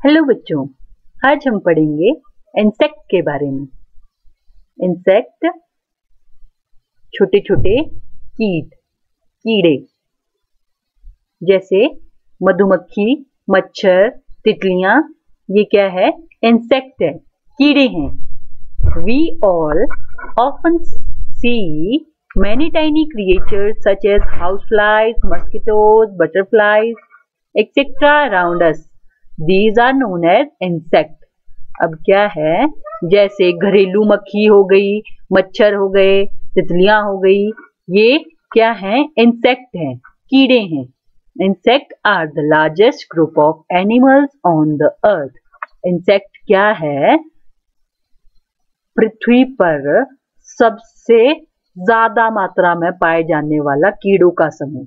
Hello बच्चों, आज हम पढ़ेंगे इंसेक्ट के बारे में। इंसेक्ट छोटे छोटे कीड़े जैसे मधुमक्खी, मच्छर, तितलियां, ये क्या है? इंसेक्ट है, कीड़े हैं। We all often see many tiny creatures such as houseflies, mosquitoes, butterflies, etc. around us. These are known as insect. अब क्या है? जैसे घरेलू मक्खी हो गई, मच्छर हो गए, तितलियां हो गई, ये क्या है? इंसेक्ट हैं, कीड़े हैं। Insect are the largest group of animals on the earth. Insect क्या है? पृथ्वी पर सबसे ज्यादा मात्रा में पाए जाने वाला कीड़ों का समूह।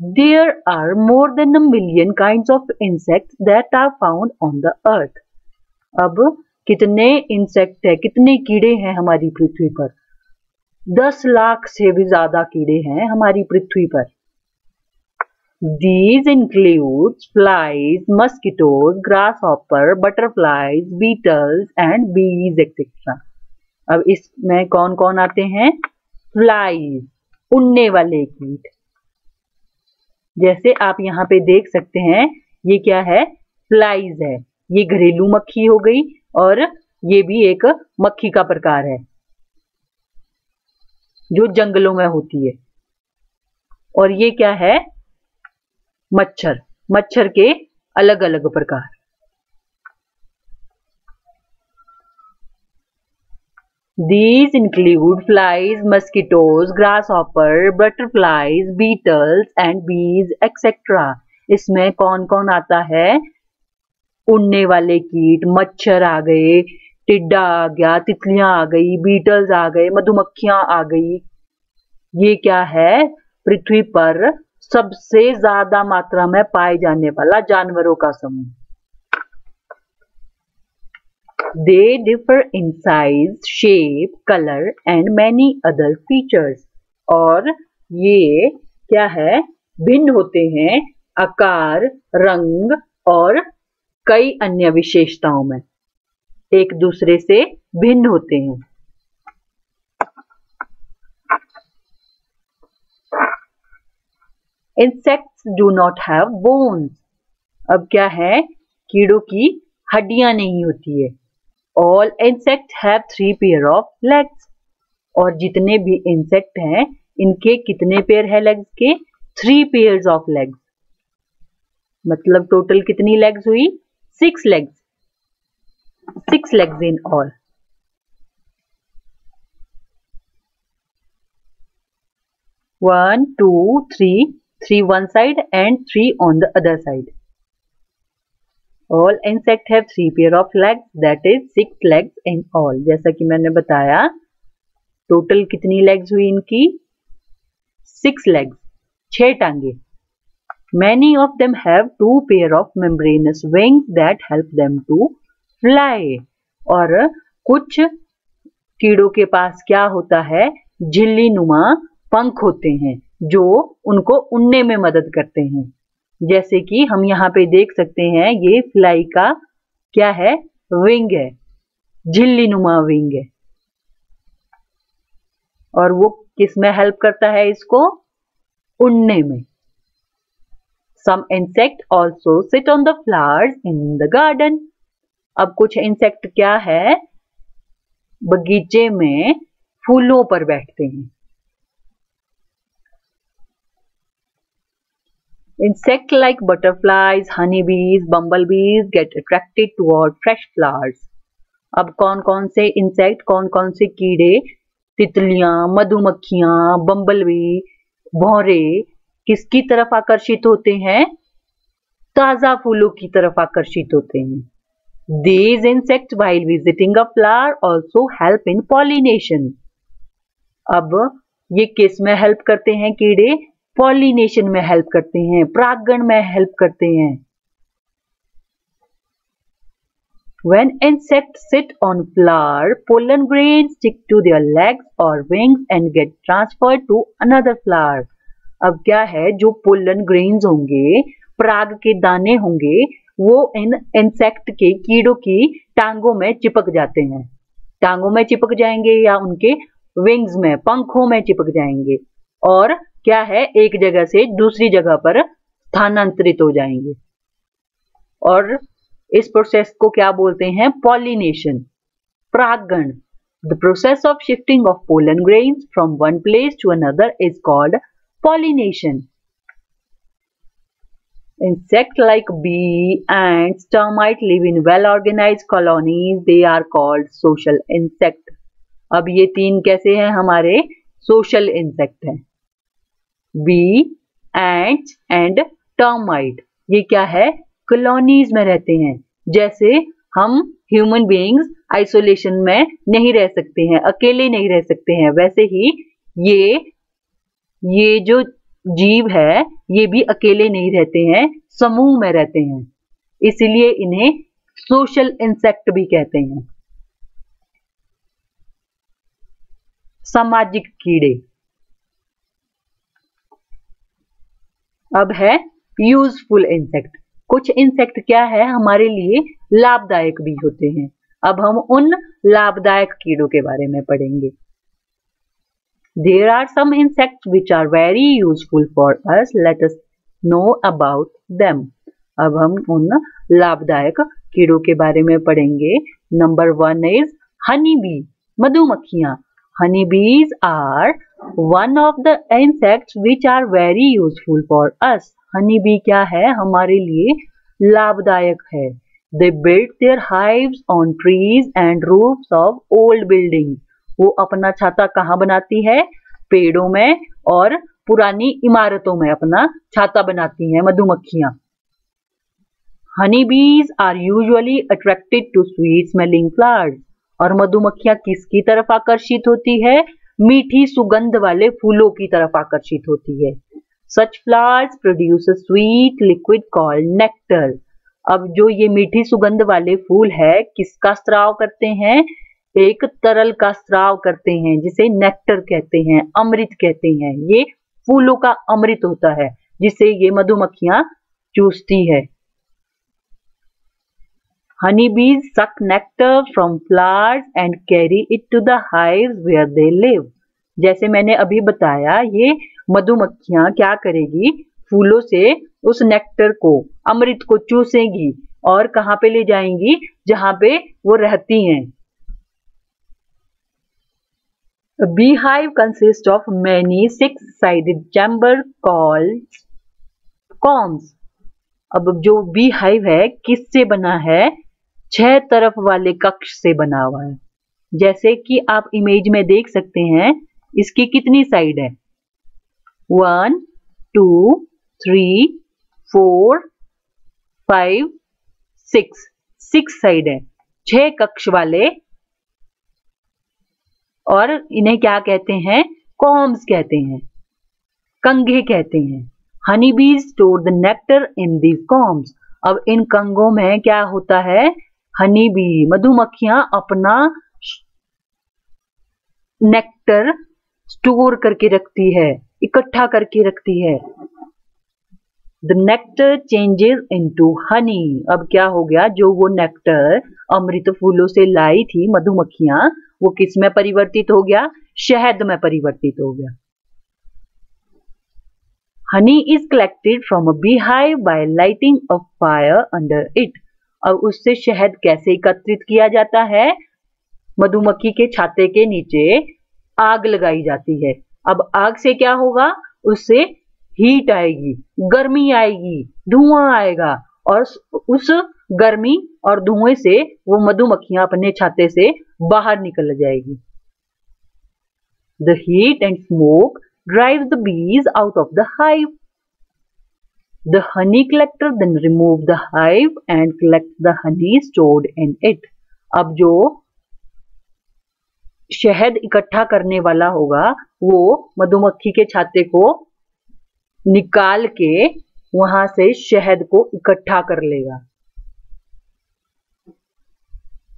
There are more than 1 million kinds of insects that are found on the earth. अब कितने इंसेक्ट है, कितने कीड़े हैं हमारी पृथ्वी पर? 10 लाख से भी ज्यादा कीड़े हैं हमारी पृथ्वी पर। These include flies, mosquitoes, grasshopper, butterflies, beetles and bees etc. अब इसमें कौन कौन आते हैं? फ्लाइज, उड़ने वाले कीट। जैसे आप यहाँ पे देख सकते हैं, ये क्या है? फ्लाइज है। ये घरेलू मक्खी हो गई और ये भी एक मक्खी का प्रकार है जो जंगलों में होती है। और ये क्या है? मच्छर, मच्छर के अलग अलग प्रकार। These include flies, mosquitoes, grasshopper, butterflies, beetles and bees etc. इसमें कौन कौन आता है? उड़ने वाले कीट, मच्छर आ गए, टिड्डा आ गया, तितलियां आ गई, बीटल्स आ गए, मधुमक्खियां आ गई। ये क्या है? पृथ्वी पर सबसे ज्यादा मात्रा में पाए जाने वाला जानवरों का समूह। They differ in size, shape, color and many other features. और ये क्या है? भिन्न होते हैं आकार, रंग और कई अन्य विशेषताओं में, एक दूसरे से भिन्न होते हैं। Insects do not have bones. अब क्या है? कीड़ों की हड्डियां नहीं होती है। All insects have 3 pair of legs. और जितने भी इंसेक्ट हैं, इनके कितने पेयर है लेग्स के? 3 pairs of legs. मतलब टोटल कितनी लेग्स हुई? 6 legs. 6 legs in all. One, two, three one side and 3 on the other side. All insects have 3 pair of legs, that is 6 legs in all. जैसा कि मैंने बताया, total कितनी legs हुई इनकी? 6 legs, 6 टांगे। Many of them have 2 pair of membranous wings that help them to fly. और कुछ कीड़ों के पास क्या होता है? झिल्ली नुमा पंख होते हैं जो उनको उड़ने में मदद करते हैं। जैसे कि हम यहाँ पे देख सकते हैं, ये फ्लाई का क्या है? विंग है, झिल्ली नुमा विंग है। और वो किस में हेल्प करता है इसको? उड़ने में। Some insect also sit on the flowers in the garden. अब कुछ इंसेक्ट क्या है? बगीचे में फूलों पर बैठते हैं। Insects like butterflies, honeybees, bumblebees get attracted toward fresh flowers. अब कौन कौन से इंसेक्ट, कौन कौन से कीड़े, तितलियां, मधुमक्खियां, बम्बलबी, भौरे किसकी तरफ आकर्षित होते हैं? ताजा फूलों की तरफ आकर्षित होते हैं। These insects while visiting a flower also help in pollination. अब ये किस में हेल्प करते हैं कीड़े? पॉलिनेशन में हेल्प करते हैं, परागण में हेल्प करते हैं। When insects sit on flower, pollen grains stick to their legs or wings and get transferred to another flower. अब क्या है, जो पोलन ग्रेन्स होंगे, पराग के दाने होंगे, वो इन इंसेक्ट के कीड़ों की टांगों में चिपक जाते हैं। टांगों में चिपक जाएंगे या उनके विंग्स में, पंखों में चिपक जाएंगे और क्या है, एक जगह से दूसरी जगह पर स्थानांतरित हो जाएंगे। और इस प्रोसेस को क्या बोलते हैं? पॉलिनेशन, परागण। The process of shifting of pollen grains from one place to another is called pollination. Insects like bee, ants, termites live in well-organized colonies. They are called social insect. अब ये तीन कैसे हैं? हमारे social insect हैं। Bee, ants and termite. ये क्या है? colonies में रहते हैं। जैसे हम ह्यूमन बीइंग्स आइसोलेशन में नहीं रह सकते हैं, अकेले नहीं रह सकते हैं, वैसे ही ये जो जीव है ये भी अकेले नहीं रहते हैं, समूह में रहते हैं, इसलिए इन्हें सोशल इंसेक्ट भी कहते हैं। सामाजिक कीड़े। अब है यूजफुल इंसेक्ट। कुछ इंसेक्ट क्या है, हमारे लिए लाभदायक भी होते हैं। अब हम उन लाभदायक कीड़ों के बारे में पढ़ेंगे। There are some insects which are very useful for us. Let us know about them. अब हम उन लाभदायक कीड़ों के बारे में पढ़ेंगे। नंबर 1 is honey bee, मधुमक्खियां। Honey bees are one of the insects which are very useful for us. Honey bee क्या है, हमारे लिए लाभदायक है। They build their hives on trees and roofs of old buildings. वो अपना छाता कहाँ बनाती है? पेड़ों में और पुरानी इमारतों में अपना छाता बनाती हैं मधुमक्खियां। Honey bees are usually attracted to sweet smelling flowers. और मधुमक्खियां किसकी तरफ आकर्षित होती है? मीठी सुगंध वाले फूलों की तरफ आकर्षित होती है। Such flowers produce a sweet liquid called nectar. अब जो ये मीठी सुगंध वाले फूल है, किसका स्राव करते हैं? एक तरल का स्राव करते हैं जिसे नेक्टर कहते हैं, अमृत कहते हैं। ये फूलों का अमृत होता है जिसे ये मधुमक्खियां चूसती है। Honey bees suck nectar from flowers and carry it to the hives where they live. जैसे मैंने अभी बताया, ये मधुमक्खियां क्या करेगी? फूलों से उस नेक्टर को, अमृत को चूसेंगी और कहां पे ले जाएंगी? जहां पे वो रहती हैं। A beehive consists of many six-sided chambers called combs. अब जो beehive है किससे बना है? 6 तरफ वाले कक्ष से बना हुआ है। जैसे कि आप इमेज में देख सकते हैं, इसकी कितनी साइड है? 1, 2, 3, 4, 5, 6 साइड है, 6 कक्ष वाले। और इन्हें क्या कहते हैं? कॉम्स कहते हैं, कंघे कहते हैं। Honey bees store the nectar in these combs. अब इन कंघों में क्या होता है? हनी बी, मधुमक्खियां अपना नेक्टर स्टोर करके रखती है, इकट्ठा करके रखती है। The nectar changes into honey. अब क्या हो गया? जो वो नेक्टर अमृत फूलों से लाई थी मधुमक्खियां, वो किस में परिवर्तित हो गया? शहद में परिवर्तित हो गया। Honey is collected from a beehive by lighting a fire under it. अब उससे शहद कैसे एकत्रित किया जाता है? मधुमक्खी के छाते के नीचे आग लगाई जाती है। अब आग से क्या होगा? उससे हीट आएगी, गर्मी आएगी, धुआं आएगा और उस गर्मी और धुएं से वो मधुमक्खियां अपने छाते से बाहर निकल जाएगी। The heat and smoke drives the bees out of the hive. The honey collector then remove the hive and collect the honey stored in it. अब जो शहद इकट्ठा करने वाला होगा, वो मधुमक्खी के छाते को निकाल के वहां से शहद को इकट्ठा कर लेगा।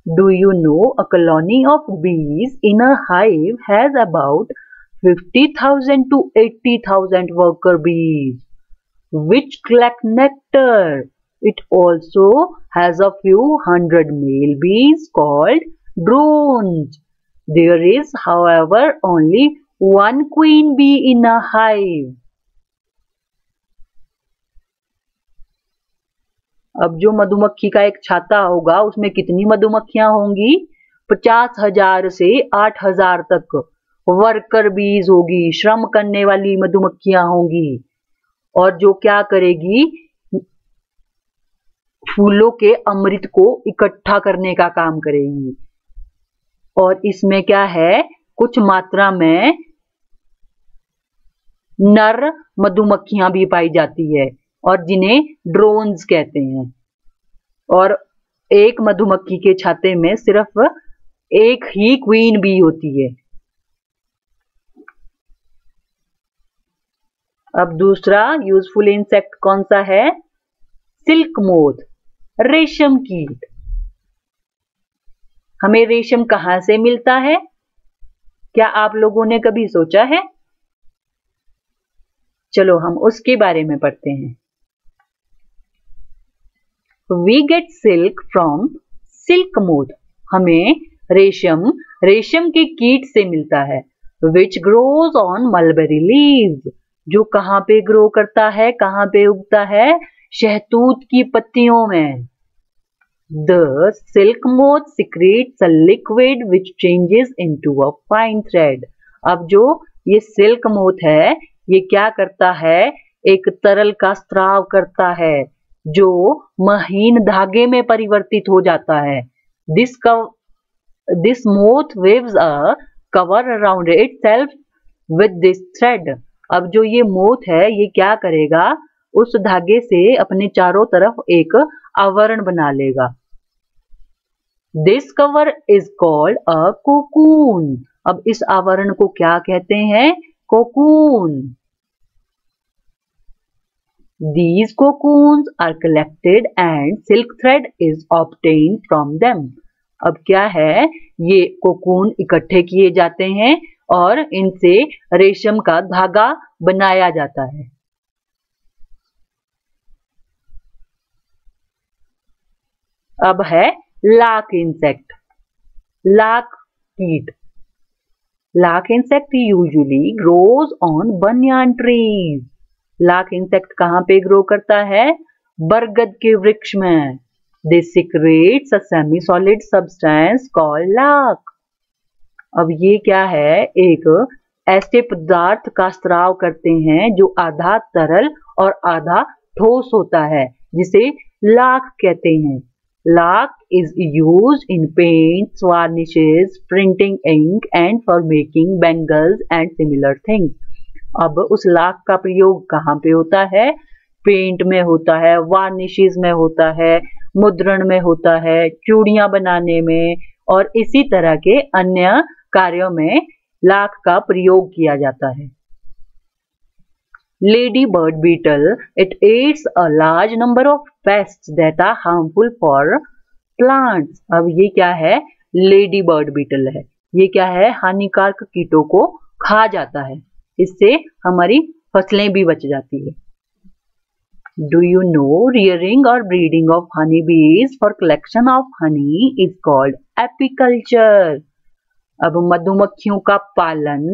Do you know a colony of bees in a hive has about 50,000 to 80,000 worker bees which collect nectar. It also has a few hundred male bees called drones. There is, however, only one queen bee in a hive. अब जो मधुमक्खी का एक छाता होगा उसमें कितनी मधुमक्खियां होंगी? 50,000 से 8,000 तक वर्कर बीज होगी, श्रम करने वाली मधुमक्खियां होंगी। और जो क्या करेगी? फूलों के अमृत को इकट्ठा करने का काम करेगी। और इसमें क्या है? कुछ मात्रा में नर मधुमक्खियां भी पाई जाती है और जिन्हें ड्रोन्स कहते हैं। और एक मधुमक्खी के छाते में सिर्फ एक ही क्वीन बी होती है। अब दूसरा यूजफुल इंसेक्ट कौन सा है? सिल्क मोथ, रेशम कीट। हमें रेशम कहां से मिलता है? क्या आप लोगों ने कभी सोचा है? चलो हम उसके बारे में पढ़ते हैं। We get silk from silk moth. हमें रेशम के कीट से मिलता है। Which grows on mulberry leaves. जो कहाँ पे ग्रो करता है, कहाँ पे उगता है? शहतूत की पत्तियों में। The silk moth secretes a liquid which changes into a fine thread. अब जो ये सिल्क मोथ है, ये क्या करता है? एक तरल का स्राव करता है जो महीन धागे में परिवर्तित हो जाता है। This moth weaves a cover around itself with this thread. अब जो ये मोथ है, ये क्या करेगा? उस धागे से अपने चारों तरफ एक आवरण बना लेगा। This cover is called a cocoon. अब इस आवरण को क्या कहते हैं? Cocoon. These cocoons are collected and silk thread is obtained from them. अब क्या है? ये कोकून इकट्ठे किए जाते हैं और इनसे रेशम का धागा बनाया जाता है। अब है लाख इंसेक्ट, लाख कीट। Lac insect usually grows on बनियान ट्रीज। लाख इंसेक्ट कहाँ पे ग्रो करता है? बरगद के वृक्ष में। This secretes a semi-solid substance called lakh. अब ये क्या है? एक ऐसे पदार्थ का स्राव करते हैं जो आधा तरल और आधा ठोस होता है, जिसे लाख कहते हैं। Lakh is used in paints, varnishes, printing ink and for making bangles and similar things. अब उस लाख का प्रयोग कहाँ पे होता है? पेंट में होता है, वार्निशेस में होता है, मुद्रण में होता है, चूड़ियां बनाने में और इसी तरह के अन्य कार्यों में लाख का प्रयोग किया जाता है। Ladybird beetle, it eats a large number of pests that are harmful for plants. अब ये क्या है? लेडी बर्ड बीटल है। ये क्या है? हानिकारक कीटों को खा जाता है। इससे हमारी फसलें भी बच जाती है। Do you know rearing or breeding of honeybees for collection of honey is called apiculture. अब मधुमक्खियों का पालन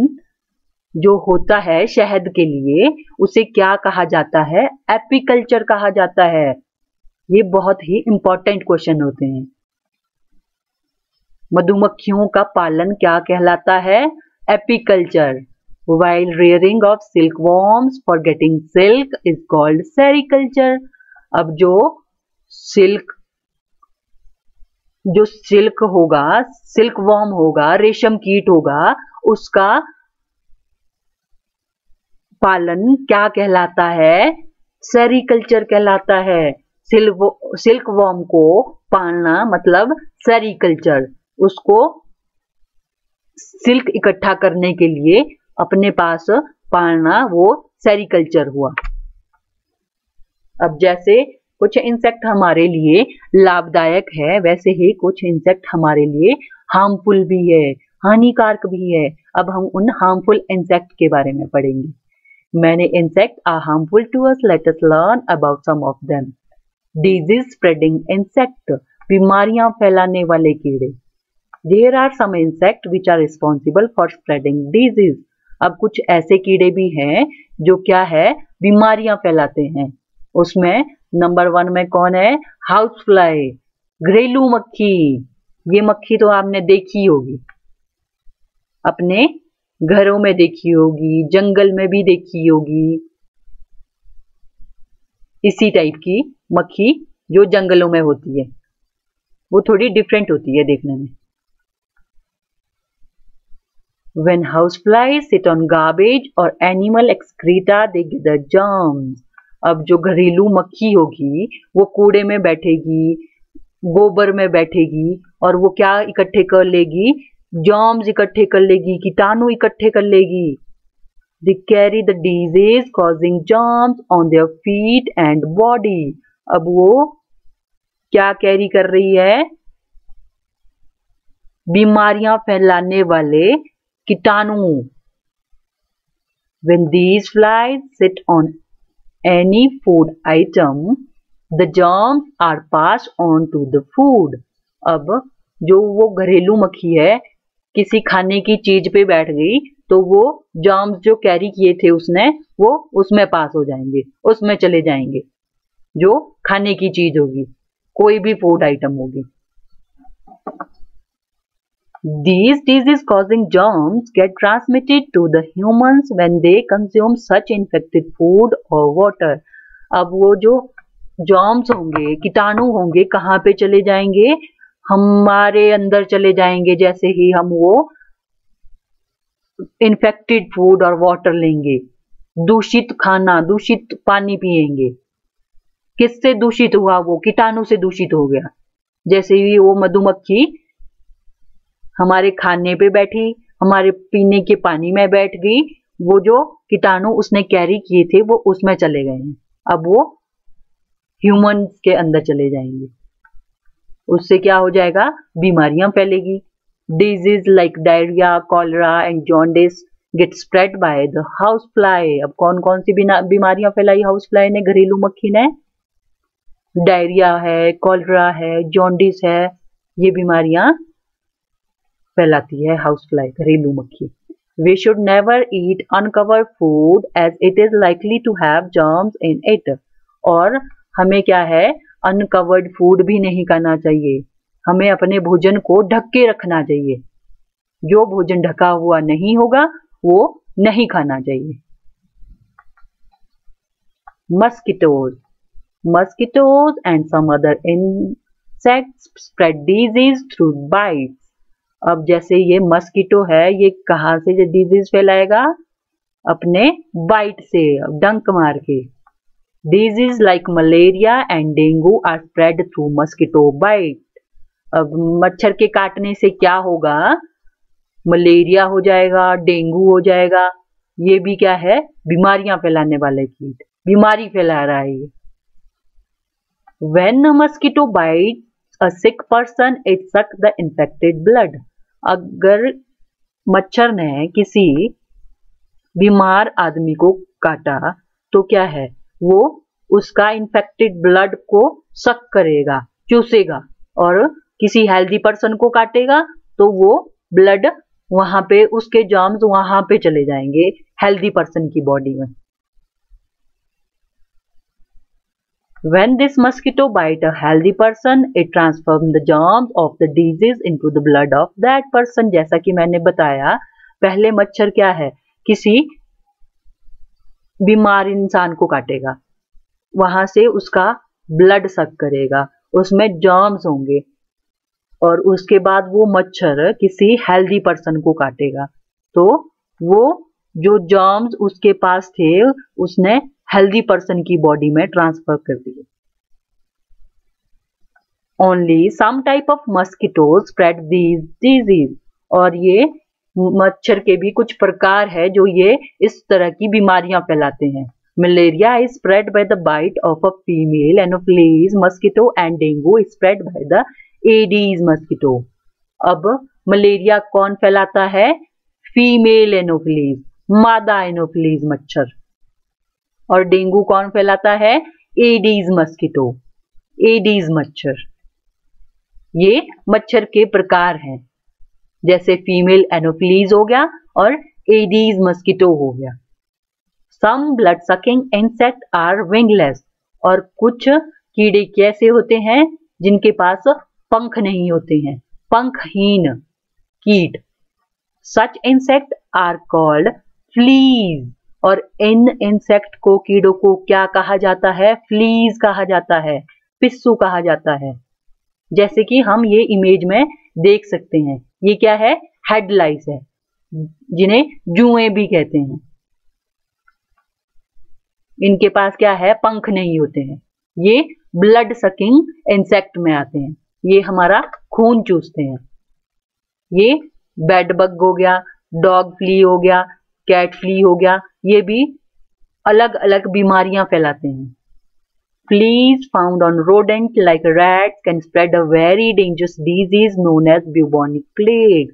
जो होता है शहद के लिए, उसे क्या कहा जाता है? एपीकल्चर कहा जाता है। ये बहुत ही इंपॉर्टेंट क्वेश्चन होते हैं। मधुमक्खियों का पालन क्या कहलाता है? Apiculture. While rearing of silkworms for getting silk is called sericulture. अब जो सिल्क होगा, सिल्कवॉर्म होगा, रेशम कीट होगा, उसका पालन क्या कहलाता है? सेरिकल्चर कहलाता है। सिल्कवॉर्म को पालना मतलब सेरिकल्चर। उसको सिल्क इकट्ठा करने के लिए अपने पास पालना, वो सेरिकल्चर हुआ। अब जैसे कुछ इंसेक्ट हमारे लिए लाभदायक है, वैसे ही कुछ इंसेक्ट हमारे लिए हार्मफुल भी है। हानिकारक भी है। अब हम उन हार्मफुल इंसेक्ट के बारे में पढ़ेंगे। Many insects are harmful to us. Let us learn about some of them. Disease spreading insect, बीमारियां फैलाने वाले कीड़े। There are some insects which are responsible for spreading disease. अब कुछ ऐसे कीड़े भी हैं जो क्या है, बीमारियां फैलाते हैं। उसमें नंबर 1 में कौन है? हाउस फ्लाई, घरेलू मक्खी। ये मक्खी तो आपने देखी होगी, अपने घरों में देखी होगी, जंगल में भी देखी होगी। इसी टाइप की मक्खी जो जंगलों में होती है, वो थोड़ी डिफरेंट होती है देखने में। When houseflies sit on garbage or animal excreta, they gather germs. अब जो घरेलू मक्खी होगी वो कूड़े में बैठेगी, गोबर में बैठेगी और वो क्या इकट्ठे कर लेगी? जर्म्स इकट्ठे कर लेगी, कीटाणु इकट्ठे कर लेगी। They carry the disease causing germs on their feet and body. अब वो क्या कैरी कर रही है? बीमारियां फैलाने वाले कीटाणु। When these flies sit on any food item, the germs are passed on to the food. अब जो वो घरेलू मक्खी है, किसी खाने की चीज पे बैठ गई तो वो जर्म्स जो कैरी किए थे उसने, वो उसमें पास हो जाएंगे, उसमें चले जाएंगे। जो खाने की चीज होगी, कोई भी फूड आइटम होगी। These disease-causing germs get transmitted to the humans when they consume such infected food or water. अब वो जो germs होंगे, कीटाणु होंगे, कहाँ पे चले जाएंगे? हमारे अंदर चले जाएंगे जैसे ही हम वो इन्फेक्टेड फूड और वाटर लेंगे, दूषित खाना, दूषित पानी पिएंगे। किससे दूषित हुआ? वो कीटाणु से दूषित हो गया। जैसे ही वो मधुमक्खी हमारे खाने पे बैठी, हमारे पीने के पानी में बैठ गई, वो जो कीटाणु उसने कैरी किए थे वो उसमें चले गए हैं। अब वो ह्यूमंस के अंदर चले जाएंगे, उससे क्या हो जाएगा? बीमारियां फैलेगी। Disease like diarrhoea, cholera and jaundice get spread by the house fly. अब कौन कौन सी बीमारियां फैलाई हाउस फ्लाई ने, घरेलू मक्खी ने? डायरिया है, कॉलरा है, जॉन्डिस है, ये बीमारियां फैलाती है हाउस फ्लाई, घरेलू मक्खी। We should never eat uncovered food as it is likely to have germs in it. और हमें क्या है? अनकवर्ड फूड भी नहीं खाना चाहिए। हमें अपने भोजन को ढक के रखना चाहिए। जो भोजन ढका हुआ नहीं होगा वो नहीं खाना चाहिए। Mosquitoes. Mosquitoes and some other insects spread disease through bites. अब जैसे ये मस्कीटो है, ये कहाँ से डिजीज फैलाएगा? अपने बाइट से, डंक मार के। Disease like malaria and dengue are spread through mosquito bite. अब मच्छर के काटने से क्या होगा? मलेरिया हो जाएगा, डेंगू हो जाएगा। ये भी क्या है? बीमारियां फैलाने वाले कीट, बीमारी फैला रहा है ये। When a mosquito bites a sick person, it sucks the infected blood. अगर मच्छर ने किसी बीमार आदमी को काटा तो क्या है? वो उसका इन्फेक्टेड ब्लड को सक करेगा, चूसेगा। और किसी हेल्दी पर्सन को काटेगा तो वो ब्लड वहां पे, उसके जर्म्स वहां पे चले जाएंगे हेल्दी पर्सन की बॉडी में। When this mosquito bite a healthy person, it transforms the germs of the disease into the blood of that person. जैसा कि मैंने बताया, पहले मच्छर क्या है? किसी बीमार इंसान को काटेगा, वहां से उसका ब्लड सक करेगा, उसमें जर्म्स होंगे, और उसके बाद वो मच्छर किसी हेल्दी पर्सन को काटेगा तो वो जो जर्म्स उसके पास थे उसने हेल्दी पर्सन की बॉडी में ट्रांसफर कर दिए। Only some type of mosquitoes spread these disease. और ये मच्छर के भी कुछ प्रकार है जो ये इस तरह की बीमारियां फैलाते हैं। Malaria is spread by the bite of a female Anopheles mosquito and dengue is spread by the Aedes mosquito. अब मलेरिया कौन फैलाता है? फीमेल एनोफिलीज, मादा एनोफिलीज मच्छर। और डेंगू कौन फैलाता है? एडीज मस्कीटो, एडीज मच्छर। ये मच्छर के प्रकार हैं, जैसे फीमेल एनोफिलीज हो गया और एडीज मस्कीटो हो गया। Some blood sucking insect are wingless, और कुछ कीड़े कैसे होते हैं जिनके पास पंख नहीं होते हैं, पंखहीन कीट। सच इंसेक्ट आर कॉल्ड फ्लीज, और इन इंसेक्ट को, कीड़ों को क्या कहा जाता है? फ्लीज कहा जाता है, पिस्सू कहा जाता है। जैसे कि हम ये इमेज में देख सकते हैं, ये क्या है? हेडलाइस है, जिन्हें जुएं भी कहते हैं। इनके पास क्या है? पंख नहीं होते हैं। ये ब्लड सकिंग इंसेक्ट में आते हैं, ये हमारा खून चूसते हैं। ये बेड बग हो गया, डॉग फ्ली हो गया, कैट फ्ली हो गया, ये भी अलग अलग बीमारियां फैलाते हैं। Fleas found on rodent like rats can spread a very dangerous disease known as bubonic plague.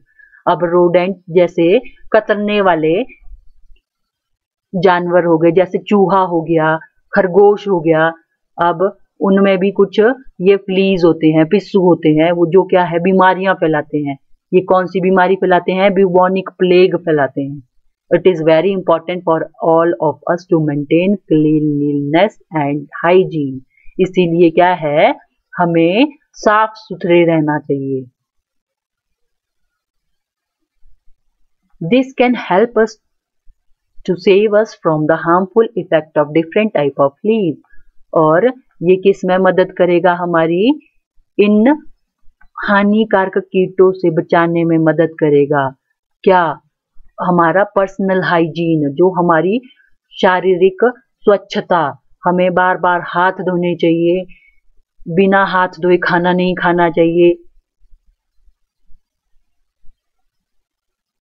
अब रोडेंट जैसे कतरने वाले जानवर हो गए, जैसे चूहा हो गया, खरगोश हो गया, अब उनमें भी कुछ ये फ्लीज होते हैं, पिस्सू होते हैं, वो जो क्या है? बीमारियां फैलाते हैं। ये कौन सी बीमारी फैलाते हैं? ब्यूबोनिक प्लेग फैलाते हैं। It is very important for all of us to maintain cleanliness and hygiene. इसीलिए क्या है? हमें साफ सुथरे रहना चाहिए। This can help us to save us from the harmful effect of different type of fleas. और ये किस में मदद करेगा? हमारी इन हानिकारक कीटों से बचाने में मदद करेगा। क्या? हमारा पर्सनल हाइजीन, जो हमारी शारीरिक स्वच्छता, हमें बार बार हाथ धोने चाहिए, बिना हाथ धोए खाना नहीं खाना चाहिए।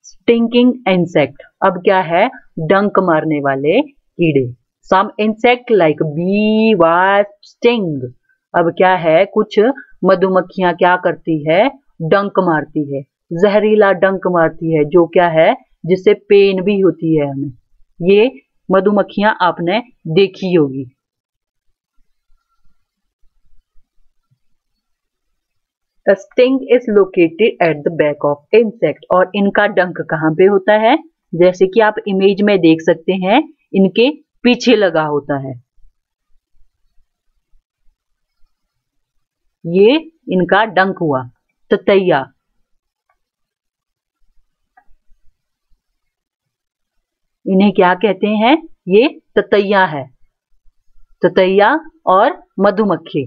स्टिंकिंग इंसेक्ट, अब क्या है? डंक मारने वाले कीड़े। Some insect like bee, wasp sting. अब क्या है? कुछ मधुमक्खियां क्या करती है? डंक मारती है, जहरीला डंक मारती है, जो क्या है? जिससे पेन भी होती है हमें। ये मधुमक्खियां आपने देखी होगी। A sting is located at the back of insect, और इनका डंक कहाँ पे होता है? जैसे कि आप इमेज में देख सकते हैं, इनके पीछे लगा होता है। ये इनका डंक हुआ, ततैया। इन्हें क्या कहते हैं? ये ततैया है, ततैया और मधुमक्खी।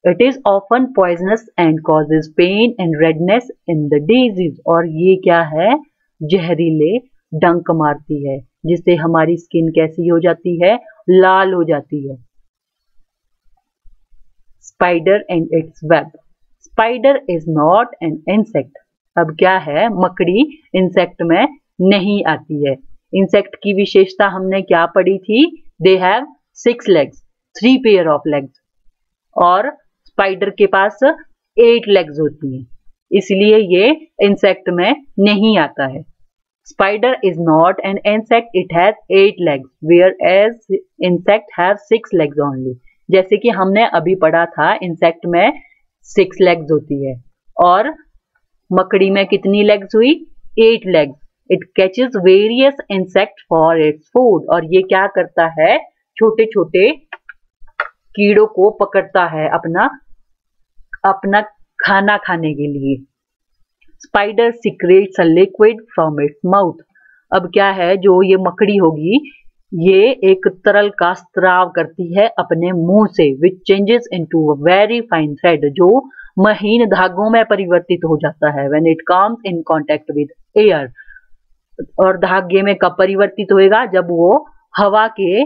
It is often poisonous and causes pain and redness in the disease, और ये क्या है? जहरीले डंक मारती है, जिससे हमारी स्किन कैसी हो जाती है? लाल हो जाती है। Spider and its web. Spider is not an insect. अब क्या है? मकड़ी इंसेक्ट में नहीं आती है। इंसेक्ट की विशेषता हमने क्या पढ़ी थी? They have 6 legs, 3 pair of legs, और स्पाइडर के पास 8 legs होती हैं, इसलिए ये इंसेक्ट में नहीं आता है। Spider is not an insect, it has 8 legs, whereas insect have 6 legs only. जैसे कि हमने अभी पढ़ा था, इंसेक्ट में 6 legs होती है, और मकड़ी में कितनी legs हुई? 8 legs. It catches various insects for its food, और ये क्या करता है? छोटे छोटे कीड़ों को पकड़ता है अपना खाना खाने के लिए। Spider secrets a liquid from its mouth. अब क्या है? जो ये मकड़ी होगी, ये एक तरल का स्त्राव करती है अपने मुंह से, विच changes into a very fine thread, जो महीन धागों में परिवर्तित हो जाता है। When it comes in contact with air, और धागे में कब परिवर्तित होएगा? जब वो हवा के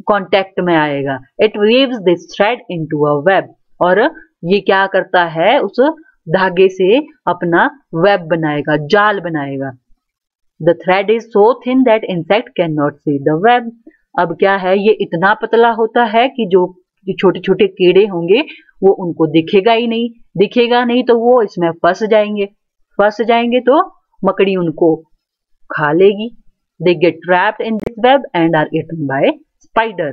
कांटेक्ट में आएगा। It weaves this thread into a web, और ये क्या करता है? उस धागे से अपना वेब बनाएगा, जाल बनाएगा। The thread is so thin that insect cannot see the web. अब क्या है? ये इतना पतला होता है कि जो जो छोटे छोटे कीड़े होंगे वो उनको दिखेगा ही नहीं, दिखेगा नहीं तो वो इसमें फंस जाएंगे तो मकड़ी उनको खा लेगी। They get trapped in this web and are eaten by spider.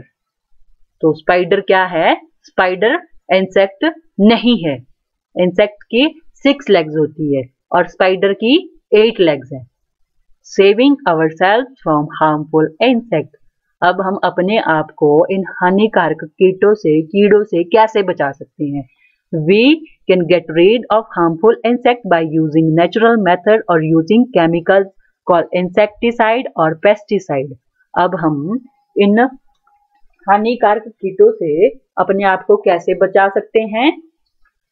तो स्पाइडर क्या है? स्पाइडर इंसेक्ट नहीं है। इंसेक्ट की 6 लेग्स होती है और स्पाइडर की 8 लेग्स है। Saving ourselves from harmful insect. अब हम अपने आप को इन हानिकारक कीड़ों से कैसे बचा सकते हैं? We can get rid of harmful insect by using natural method or using chemicals called insecticide और pesticide. अब हम इन हानिकारक कीटों से अपने आप को कैसे बचा सकते हैं?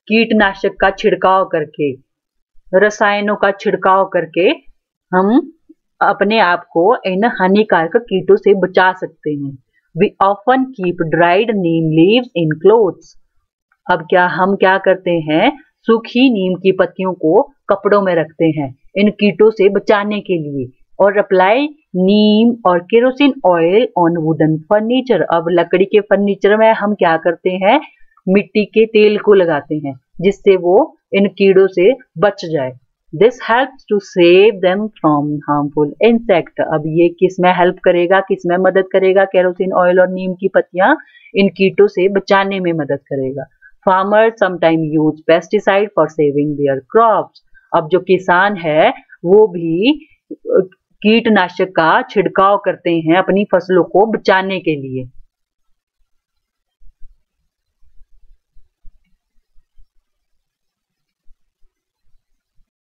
कीटनाशक का छिड़काव करके, रसायनों का छिड़काव करके हम अपने आप को इन हानिकारक कीटों से बचा सकते हैं। We often keep dried neem leaves in clothes. अब हम क्या करते हैं? सूखी नीम की पत्तियों को कपड़ों में रखते हैं इन कीटों से बचाने के लिए। और अप्लाई नीम और kerosene oil on wooden furniture. अब लकड़ी के फर्नीचर में हम क्या करते हैं? मिट्टी के तेल को लगाते हैं जिससे वो इन कीड़ों से बच जाए। This helps to save them from harmful insect. अब ये किस में हेल्प करेगा, किस में मदद करेगा? केरोसिन ऑयल और नीम की पत्तियां इन कीटों से बचाने में मदद करेगा। Farmers sometimes use pesticide for saving their crops. अब जो किसान है वो भी कीटनाशक का छिड़काव करते हैं अपनी फसलों को बचाने के लिए।